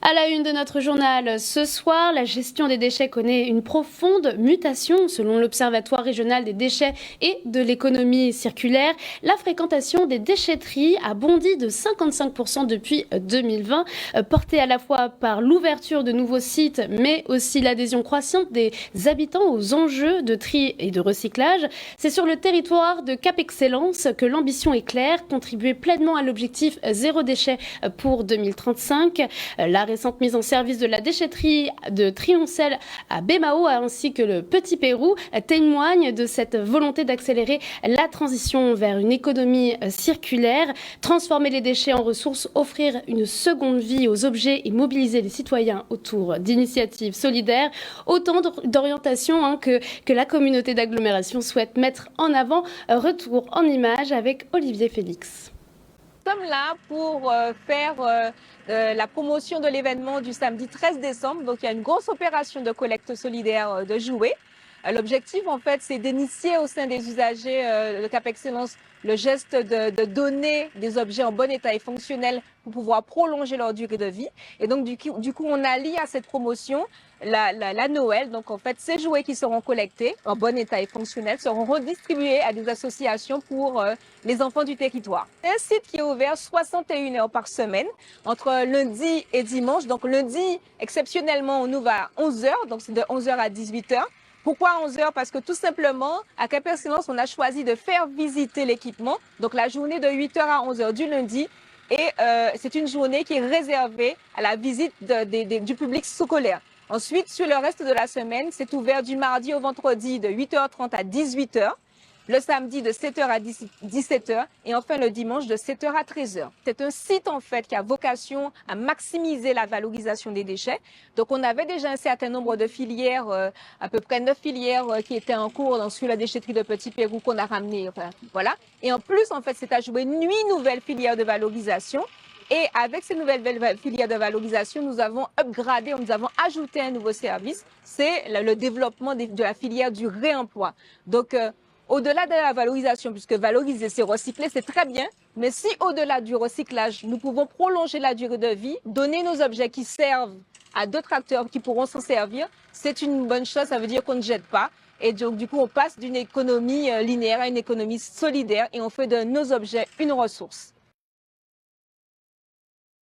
À la une de notre journal ce soir, la gestion des déchets connaît une profonde mutation selon l'Observatoire régional des déchets et de l'économie circulaire. La fréquentation des déchetteries a bondi de 55% depuis 2020, portée à la fois par l'ouverture de nouveaux sites, mais aussi l'adhésion croissante des habitants aux enjeux de tri et de recyclage. C'est sur le territoire de Cap Excellence que l'ambition est claire, contribuer pleinement à l'objectif zéro déchet pour 2035. La récente mise en service de la déchetterie de Trioncel à Bémao ainsi que le Petit Pérou témoignent de cette volonté d'accélérer la transition vers une économie circulaire, transformer les déchets en ressources, offrir une seconde vie aux objets et mobiliser les citoyens autour d'initiatives solidaires. Autant d'orientations que la communauté d'agglomération souhaite mettre en avant. Retour en images avec Olivier Félix. Nous sommes là pour faire la promotion de l'événement du samedi 13 décembre. Donc, il y a une grosse opération de collecte solidaire de jouets. L'objectif, en fait, c'est d'initier au sein des usagers de Cap Excellence le geste de donner des objets en bon état et fonctionnels pour pouvoir prolonger leur durée de vie. Et donc, du coup, on allie à cette promotion la Noël. Donc, en fait, ces jouets qui seront collectés en bon état et fonctionnel seront redistribués à des associations pour les enfants du territoire. C'est un site qui est ouvert 61 heures par semaine, entre lundi et dimanche. Donc, lundi, exceptionnellement, on ouvre à 11 heures. Donc, c'est de 11 heures à 18 heures. Pourquoi 11 heures? Parce que tout simplement, à Cap Excellence, on a choisi de faire visiter l'équipement. Donc, la journée de 8 heures à 11 heures du lundi. Et c'est une journée qui est réservée à la visite du public scolaire. Ensuite, sur le reste de la semaine, c'est ouvert du mardi au vendredi de 8h30 à 18h, le samedi de 7h à 17h et enfin le dimanche de 7h à 13h. C'est un site en fait qui a vocation à maximiser la valorisation des déchets. Donc on avait déjà un certain nombre de filières, à peu près 9 filières qui étaient en cours sur la déchetterie de Petit Pérou qu'on a ramené. Enfin, voilà. Et en plus, en fait, c'est ajouté une nouvelle filière de valorisation. Et avec ces nouvelles filières de valorisation, nous avons upgradé, nous avons ajouté un nouveau service, c'est le développement de la filière du réemploi. Donc, au-delà de la valorisation, puisque valoriser, c'est recycler, c'est très bien, mais si au-delà du recyclage, nous pouvons prolonger la durée de vie, donner nos objets qui servent à d'autres acteurs qui pourront s'en servir, c'est une bonne chose, ça veut dire qu'on ne jette pas. Et donc, du coup, on passe d'une économie linéaire à une économie solidaire et on fait de nos objets une ressource.